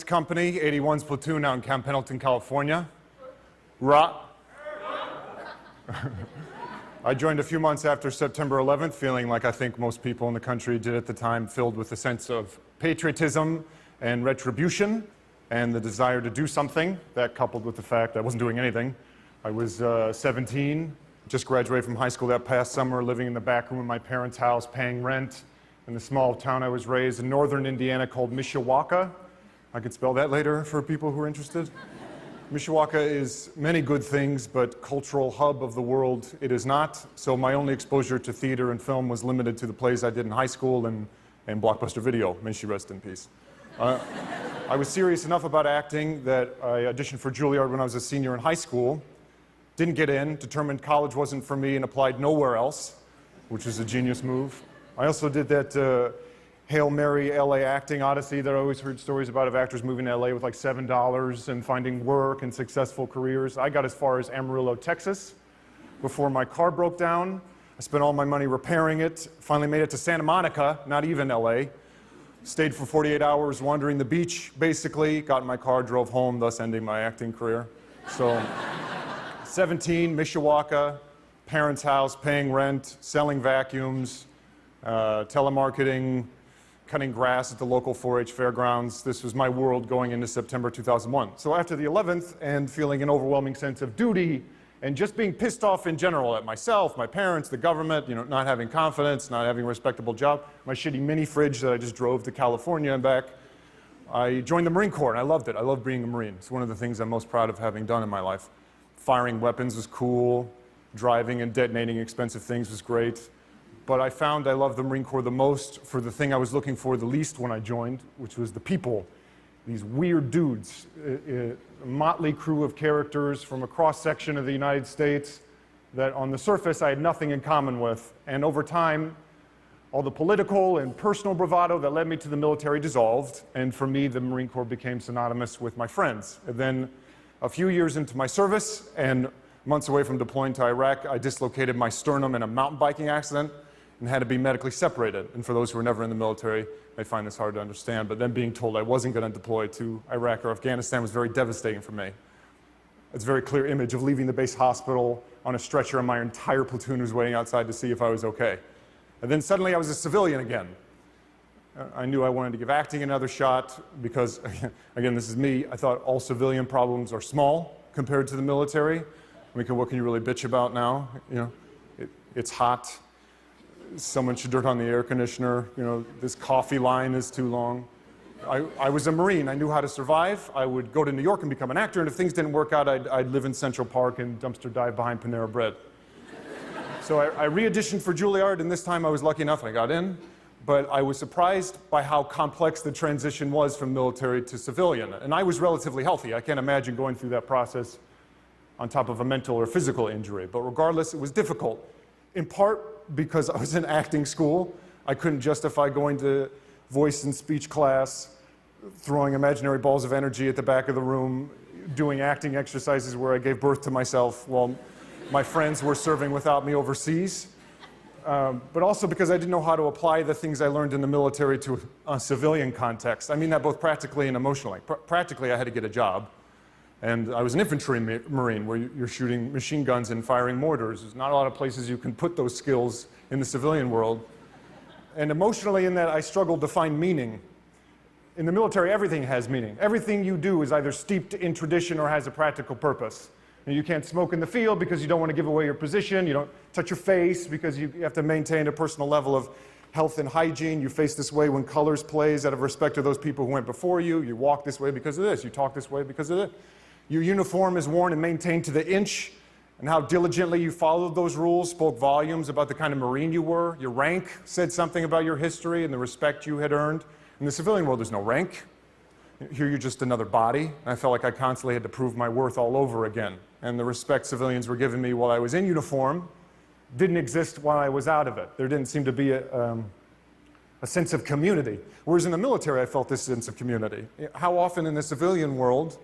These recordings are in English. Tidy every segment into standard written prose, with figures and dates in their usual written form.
Company, 81's platoon out in Camp Pendleton, California. I joined a few months after September 11th, feeling like I think most people in the country did at the time, filled with a sense of patriotism and retribution and the desire to do something. That coupled with the fact I wasn't doing anything. I was 17, just graduated from high school that past summer, living in the back room of my parents' house, paying rent in the small town I was raised in northern Indiana called Mishawaka. I could spell that later for people who are interested. Mishawaka is many good things, but cultural hub of the world it is not. So my only exposure to theater and film was limited to the plays I did in high school and Blockbuster Video. May she rest in peace. I was serious enough about acting that I auditioned for Juilliard when I was a senior in high school. Didn't get in, determined college wasn't for me, and applied nowhere else, which was a genius move. I also did that Hail Mary LA acting odyssey that I always heard stories about of actors moving to LA with like $7 and finding work and successful careers. I got as far as Amarillo, Texas before my car broke down. I spent all my money repairing it, finally made it to Santa Monica, not even LA. Stayed for 48 hours wandering the beach, basically, got in my car, drove home, thus ending my acting career. So 17, Mishawaka, parents' house, paying rent, selling vacuums, telemarketing, cutting grass at the local 4-H fairgrounds. This was my world going into September 2001. So after the 11th and feeling an overwhelming sense of duty and just being pissed off in general at myself, my parents, the government, not having confidence, not having a respectable job, my shitty mini fridge that I just drove to California and back, I joined the Marine Corps and I loved it. I love being a Marine. It's one of the things I'm most proud of having done in my life. Firing weapons was cool. Driving and detonating expensive things was great. But I found I loved the Marine Corps the most for the thing I was looking for the least when I joined, which was the people. These weird dudes, a motley crew of characters from a cross-section of the United States that on the surface I had nothing in common with. And over time, all the political and personal bravado that led me to the military dissolved. And for me, the Marine Corps became synonymous with my friends. And then a few years into my service and months away from deploying to Iraq, I dislocated my sternum in a mountain biking accident and had to be medically separated. And for those who were never in the military, they find this hard to understand. But then being told I wasn't going to deploy to Iraq or Afghanistan was very devastating for me. It's a very clear image of leaving the base hospital on a stretcher and my entire platoon was waiting outside to see if I was okay. And then suddenly I was a civilian again. I knew I wanted to give acting another shot because, again, this is me. I thought all civilian problems are small compared to the military. I mean, what can you really bitch about now? It's hot. So much dirt on the air conditioner. This coffee line is too long. I was a Marine. I knew how to survive. I would go to New York and become an actor, and if things didn't work out, I'd live in Central Park and dumpster dive behind Panera Bread. So I re-auditioned for Juilliard, and this time I was lucky enough I got in, but I was surprised by how complex the transition was from military to civilian. And I was relatively healthy. I can't imagine going through that process on top of a mental or physical injury. But regardless, it was difficult. In part because I was in acting school. I couldn't justify going to voice and speech class, throwing imaginary balls of energy at the back of the room, doing acting exercises where I gave birth to myself while my friends were serving without me overseas. But also because I didn't know how to apply the things I learned in the military to a civilian context. I mean that both practically and emotionally. Practically, I had to get a job. And I was an infantry Marine where you're shooting machine guns and firing mortars. There's not a lot of places you can put those skills in the civilian world. And emotionally in that, I struggled to find meaning. In the military, everything has meaning. Everything you do is either steeped in tradition or has a practical purpose. And you can't smoke in the field because you don't want to give away your position. You don't touch your face because you have to maintain a personal level of health and hygiene. You face this way when colors plays out of respect to those people who went before you. You walk this way because of this. You talk this way because of this. Your uniform is worn and maintained to the inch, and how diligently you followed those rules spoke volumes about the kind of Marine you were. Your rank said something about your history and the respect you had earned. In the civilian world, there's no rank. Here you're just another body. And I felt like I constantly had to prove my worth all over again. And the respect civilians were giving me while I was in uniform didn't exist while I was out of it. There didn't seem to be a sense of community. Whereas in the military, I felt this sense of community. How often in the civilian world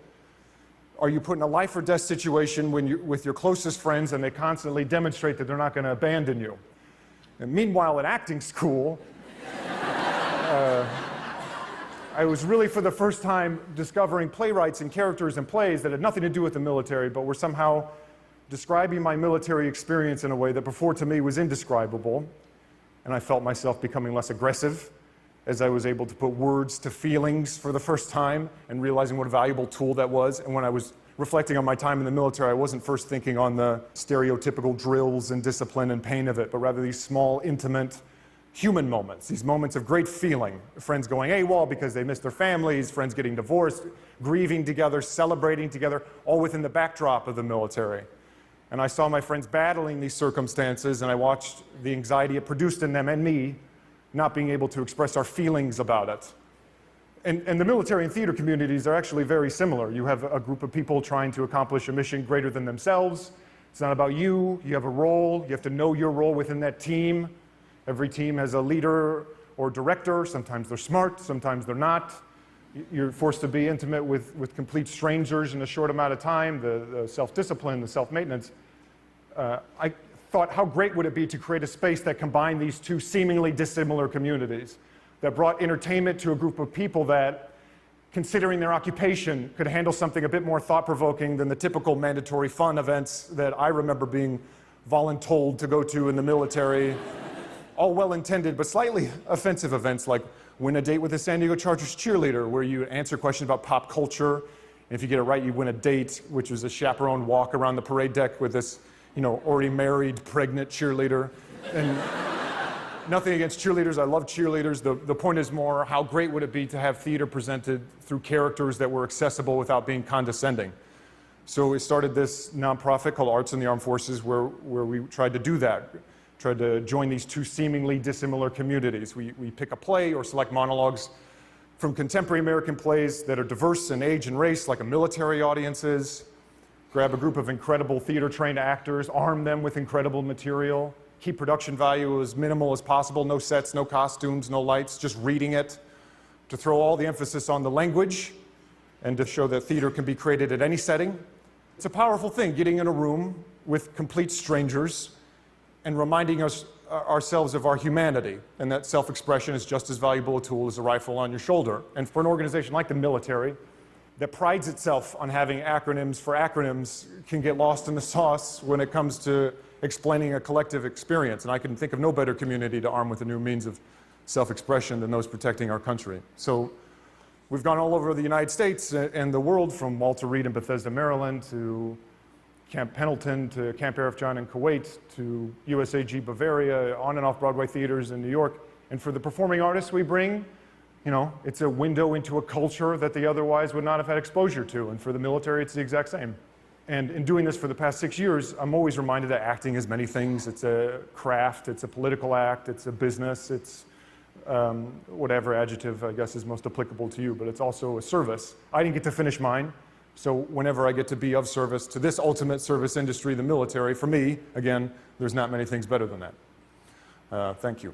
are you put in a life or death situation with your closest friends and they constantly demonstrate that they're not going to abandon you? And meanwhile, at acting school, I was really for the first time discovering playwrights and characters and plays that had nothing to do with the military, but were somehow describing my military experience in a way that before to me was indescribable. And I felt myself becoming less aggressive as I was able to put words to feelings for the first time and realizing what a valuable tool that was. And when I was reflecting on my time in the military, I wasn't first thinking on the stereotypical drills and discipline and pain of it, but rather these small, intimate, human moments, these moments of great feeling. Friends going AWOL because they missed their families, friends getting divorced, grieving together, celebrating together, all within the backdrop of the military. And I saw my friends battling these circumstances, and I watched the anxiety it produced in them and me, not being able to express our feelings about it. And the military and theater communities are actually very similar. You have a group of people trying to accomplish a mission greater than themselves. It's not about you. You have a role. You have to know your role within that team. Every team has a leader or director. Sometimes they're smart, sometimes they're not. You're forced to be intimate with complete strangers in a short amount of time, the self-discipline, the self-maintenance. I thought, how great would it be to create a space that combined these two seemingly dissimilar communities, that brought entertainment to a group of people that, considering their occupation, could handle something a bit more thought-provoking than the typical mandatory fun events that I remember being voluntold to go to in the military. All well-intended, but slightly offensive events like win a date with a San Diego Chargers cheerleader, where you answer questions about pop culture. And if you get it right, you win a date, which was a chaperone walk around the parade deck with this, already married, pregnant cheerleader. And nothing against cheerleaders. I love cheerleaders. The point is more, how great would it be to have theater presented through characters that were accessible without being condescending? So we started this nonprofit called Arts in the Armed Forces, where we tried to do that. Tried to join these two seemingly dissimilar communities. We pick a play or select monologues from contemporary American plays that are diverse in age and race, like a military audiences, grab a group of incredible theater-trained actors, arm them with incredible material, keep production value as minimal as possible, no sets, no costumes, no lights, just reading it, to throw all the emphasis on the language, and to show that theater can be created at any setting. It's a powerful thing, getting in a room with complete strangers and reminding us ourselves of our humanity, and that self-expression is just as valuable a tool as a rifle on your shoulder. And for an organization like the military that prides itself on having acronyms for acronyms can get lost in the sauce when it comes to explaining a collective experience. And I can think of no better community to arm with a new means of self-expression than those protecting our country. So we've gone all over the United States and the world, from Walter Reed in Bethesda, Maryland, to Camp Pendleton, to Camp Arif John in Kuwait, to USAG Bavaria, on and off Broadway theaters in New York. And for the performing artists we bring, it's a window into a culture that they otherwise would not have had exposure to. And for the military, it's the exact same. And in doing this for the past 6 years, I'm always reminded that acting is many things. It's a craft, it's a political act, it's a business, it's whatever adjective I guess is most applicable to you, but it's also a service. I didn't get to finish mine. So whenever I get to be of service to this ultimate service industry, the military, for me, again, there's not many things better than that. Thank you.